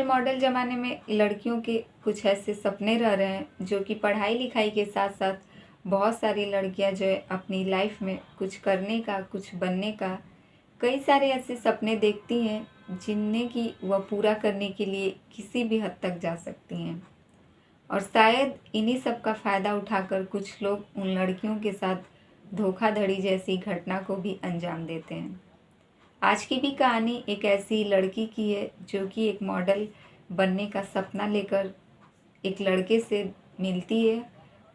आजकल मॉडल ज़माने में लड़कियों के कुछ ऐसे सपने रह रहे हैं जो कि पढ़ाई लिखाई के साथ साथ बहुत सारी लड़कियां जो है अपनी लाइफ में कुछ करने का, कुछ बनने का कई सारे ऐसे सपने देखती हैं जिन्हें कि वह पूरा करने के लिए किसी भी हद तक जा सकती हैं। और शायद इन्हीं सब का फ़ायदा उठाकर कुछ लोग उन लड़कियों के साथ धोखाधड़ी जैसी घटना को भी अंजाम देते हैं। आज की भी कहानी एक ऐसी लड़की की है जो कि एक मॉडल बनने का सपना लेकर एक लड़के से मिलती है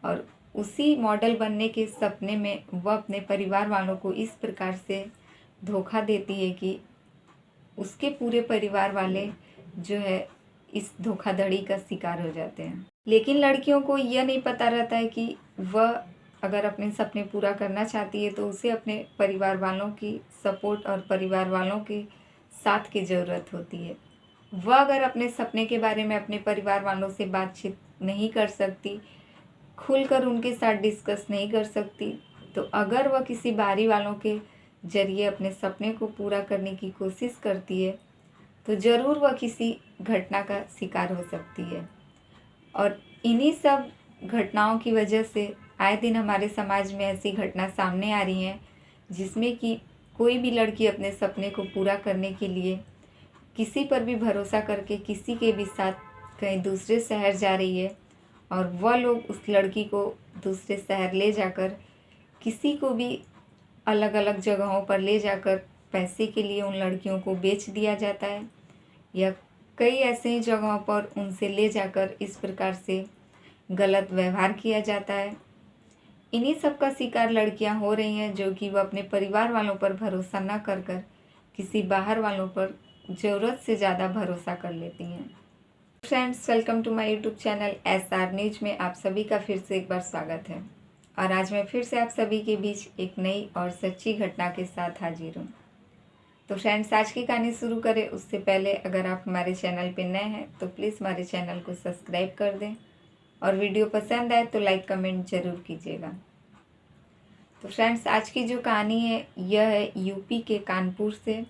और उसी मॉडल बनने के सपने में वह अपने परिवार वालों को इस प्रकार से धोखा देती है कि उसके पूरे परिवार वाले जो है इस धोखाधड़ी का शिकार हो जाते हैं। लेकिन लड़कियों को यह नहीं पता रहता है कि वह अगर अपने सपने पूरा करना चाहती है तो उसे अपने परिवार वालों की सपोर्ट और परिवार वालों के साथ की ज़रूरत होती है। वह अगर अपने सपने के बारे में अपने परिवार वालों से बातचीत नहीं कर सकती, खुलकर उनके साथ डिस्कस नहीं कर सकती, तो अगर वह किसी बाहरी वालों के ज़रिए अपने सपने को पूरा करने की कोशिश करती है तो ज़रूर वह किसी घटना का शिकार हो सकती है। और इन्हीं सब घटनाओं की वजह से आए दिन हमारे समाज में ऐसी घटना सामने आ रही हैं जिसमें कि कोई भी लड़की अपने सपने को पूरा करने के लिए किसी पर भी भरोसा करके किसी के भी साथ कहीं दूसरे शहर जा रही है और वह लोग उस लड़की को दूसरे शहर ले जाकर किसी को भी अलग अलग जगहों पर ले जाकर पैसे के लिए उन लड़कियों को बेच दिया जाता है या कई ऐसे जगहों पर उनसे ले जाकर इस प्रकार से गलत व्यवहार किया जाता है। इन्हीं सब का शिकार लड़कियां हो रही हैं जो कि वह अपने परिवार वालों पर भरोसा न कर कर किसी बाहर वालों पर ज़रूरत से ज़्यादा भरोसा कर लेती हैं। Friends, welcome to my YouTube channel SR news में आप सभी का फिर से एक बार स्वागत है। और आज मैं फिर से आप सभी के बीच एक नई और सच्ची घटना के साथ हाजिर हूँ। तो फ्रेंड्स, आज की कहानी शुरू करें उससे पहले अगर आप हमारे चैनल पर नए हैं तो प्लीज़ हमारे चैनल को सब्सक्राइब कर दें और वीडियो पसंद आए तो लाइक कमेंट ज़रूर कीजिएगा। तो फ्रेंड्स, आज की जो कहानी है यह है यूपी के कानपुर से,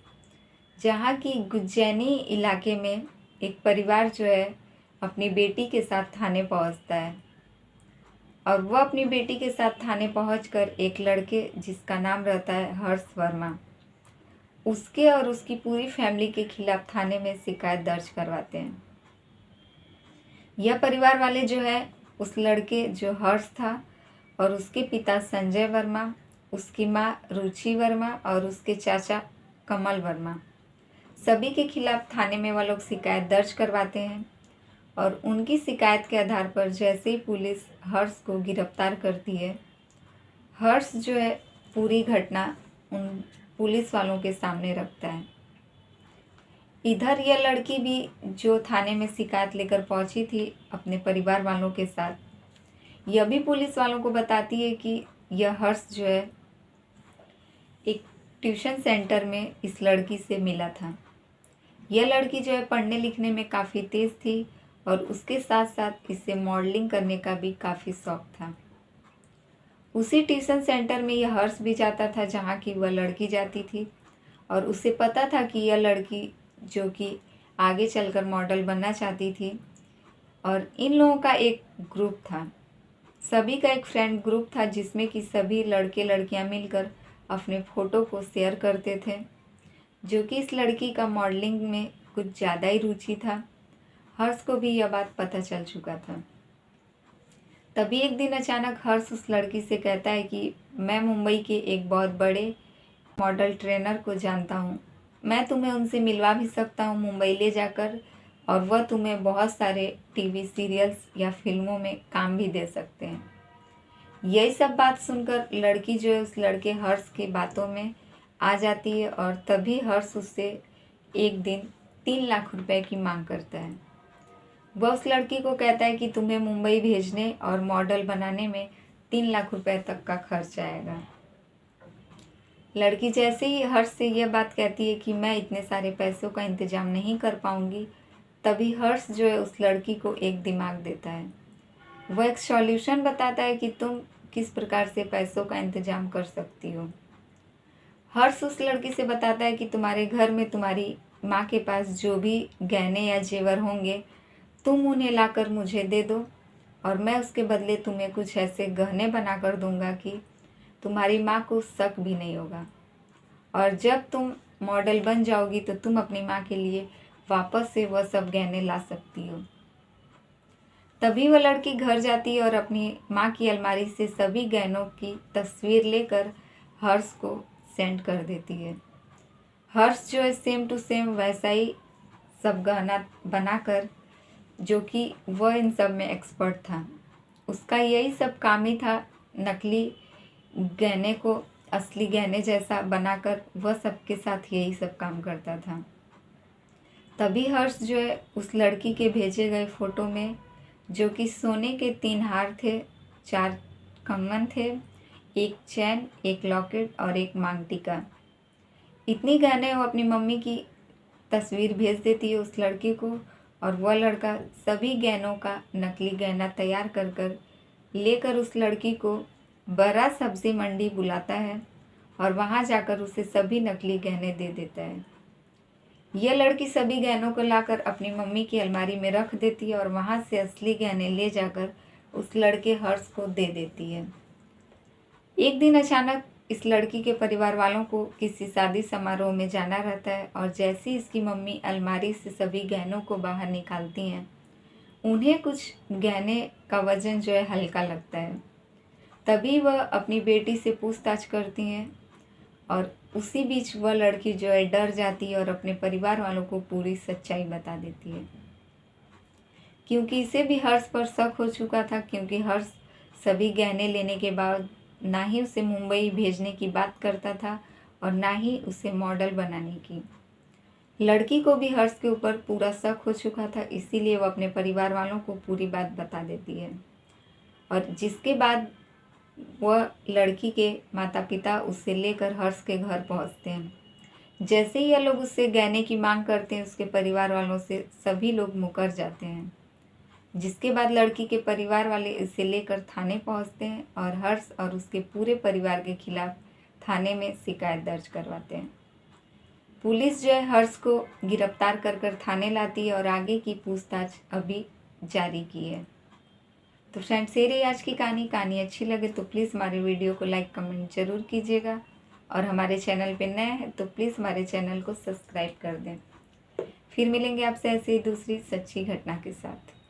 जहाँ की गुज्जैनी इलाके में एक परिवार जो है अपनी बेटी के साथ थाने पहुँचता है और वह अपनी बेटी के साथ थाने पहुँचकर एक लड़के जिसका नाम रहता है हर्ष वर्मा, उसके और उसकी पूरी फैमिली के खिलाफ थाने में शिकायत दर्ज करवाते हैं। यह परिवार वाले जो है उस लड़के जो हर्ष था और उसके पिता संजय वर्मा, उसकी माँ रुचि वर्मा और उसके चाचा कमल वर्मा, सभी के खिलाफ थाने में वो लोग शिकायत दर्ज करवाते हैं। और उनकी शिकायत के आधार पर जैसे ही पुलिस हर्ष को गिरफ्तार करती है, हर्ष जो है पूरी घटना उन पुलिस वालों के सामने रखता है। इधर यह लड़की भी जो थाने में शिकायत लेकर पहुंची थी अपने परिवार वालों के साथ, यह भी पुलिस वालों को बताती है कि यह हर्ष जो है एक ट्यूशन सेंटर में इस लड़की से मिला था। यह लड़की जो है पढ़ने लिखने में काफ़ी तेज़ थी और उसके साथ साथ इसे मॉडलिंग करने का भी काफ़ी शौक था। उसी ट्यूशन सेंटर में यह हर्ष भी जाता था जहाँ की वह लड़की जाती थी और उसे पता था कि यह लड़की जो कि आगे चलकर मॉडल बनना चाहती थी। और इन लोगों का एक ग्रुप था, सभी का एक फ्रेंड ग्रुप था जिसमें कि सभी लड़के लड़कियां मिलकर अपने फ़ोटो को शेयर करते थे, जो कि इस लड़की का मॉडलिंग में कुछ ज़्यादा ही रुचि था। हर्ष को भी यह बात पता चल चुका था। तभी एक दिन अचानक हर्ष उस लड़की से कहता है कि मैं मुंबई के एक बहुत बड़े मॉडल ट्रेनर को जानता हूँ, मैं तुम्हें उनसे मिलवा भी सकता हूँ मुंबई ले जाकर, और वह तुम्हें बहुत सारे टीवी सीरियल्स या फिल्मों में काम भी दे सकते हैं। यही सब बात सुनकर लड़की जो है उस लड़के हर्ष की बातों में आ जाती है और तभी हर्ष उससे एक दिन 3 लाख रुपए की मांग करता है। वह उस लड़की को कहता है कि तुम्हें मुंबई भेजने और मॉडल बनाने में 3 लाख रुपए तक का खर्च आएगा। लड़की जैसे ही हर्ष से यह बात कहती है कि मैं इतने सारे पैसों का इंतज़ाम नहीं कर पाऊंगी, तभी हर्ष जो है उस लड़की को एक दिमाग देता है। वह एक सॉल्यूशन बताता है कि तुम किस प्रकार से पैसों का इंतज़ाम कर सकती हो। हर्ष उस लड़की से बताता है कि तुम्हारे घर में तुम्हारी माँ के पास जो भी गहने या जेवर होंगे तुम उन्हें लाकर मुझे दे दो और मैं उसके बदले तुम्हें कुछ ऐसे गहने बना कर दूंगा कि तुम्हारी माँ को शक भी नहीं होगा। और जब तुम मॉडल बन जाओगी तो तुम अपनी माँ के लिए वापस से वह सब गहने ला सकती हो। तभी वह लड़की घर जाती है और अपनी माँ की अलमारी से सभी गहनों की तस्वीर लेकर हर्ष को सेंड कर देती है। हर्ष जो है सेम टू सेम वैसा ही सब गहना बनाकर, जो कि वह इन सब में एक्सपर्ट था, उसका यही सब काम ही था, नकली गहने को असली गहने जैसा बनाकर वह सबके साथ यही सब काम करता था। तभी हर्ष जो है उस लड़की के भेजे गए फोटो में, जो कि सोने के 3 हार थे, 4 कंगन थे, 1 चैन, 1 लॉकेट और 1 मांग टीका, इतनी गहने वो अपनी मम्मी की तस्वीर भेज देती है उस लड़की को। और वह लड़का सभी गहनों का नकली गहना तैयार कर कर लेकर उस लड़की को बड़ा सब्जी मंडी बुलाता है और वहाँ जाकर उसे सभी नकली गहने दे देता है। यह लड़की सभी गहनों को लाकर अपनी मम्मी की अलमारी में रख देती है और वहाँ से असली गहने ले जाकर उस लड़के हर्ष को दे देती है। एक दिन अचानक इस लड़की के परिवार वालों को किसी शादी समारोह में जाना रहता है और जैसे ही इसकी मम्मी अलमारी से सभी गहनों को बाहर निकालती हैं, उन्हें कुछ गहने का वजन जो है हल्का लगता है। तभी वह अपनी बेटी से पूछताछ करती हैं और उसी बीच वह लड़की जो है डर जाती है और अपने परिवार वालों को पूरी सच्चाई बता देती है, क्योंकि इसे भी हर्ष पर शक हो चुका था, क्योंकि हर्ष सभी गहने लेने के बाद ना ही उसे मुंबई भेजने की बात करता था और ना ही उसे मॉडल बनाने की। लड़की को भी हर्ष के ऊपर पूरा शक हो चुका था, इसीलिए वो अपने परिवार वालों को पूरी बात बता देती है। और जिसके बाद वह लड़की के माता पिता उससे लेकर हर्ष के घर पहुंचते हैं। जैसे ही यह लोग उससे गहने की मांग करते हैं, उसके परिवार वालों से सभी लोग मुकर जाते हैं। जिसके बाद लड़की के परिवार वाले इसे लेकर थाने पहुंचते हैं और हर्ष और उसके पूरे परिवार के खिलाफ थाने में शिकायत दर्ज करवाते हैं। पुलिस जो है हर्ष को गिरफ्तार कर कर थाने लाती है और आगे की पूछताछ अभी जारी की है। तो फ्रेंड्स, ये रही आज की कहानी अच्छी लगे तो प्लीज़ हमारे वीडियो को लाइक कमेंट ज़रूर कीजिएगा और हमारे चैनल पे नए हैं तो प्लीज़ हमारे चैनल को सब्सक्राइब कर दें। फिर मिलेंगे आपसे ऐसे ही दूसरी सच्ची घटना के साथ।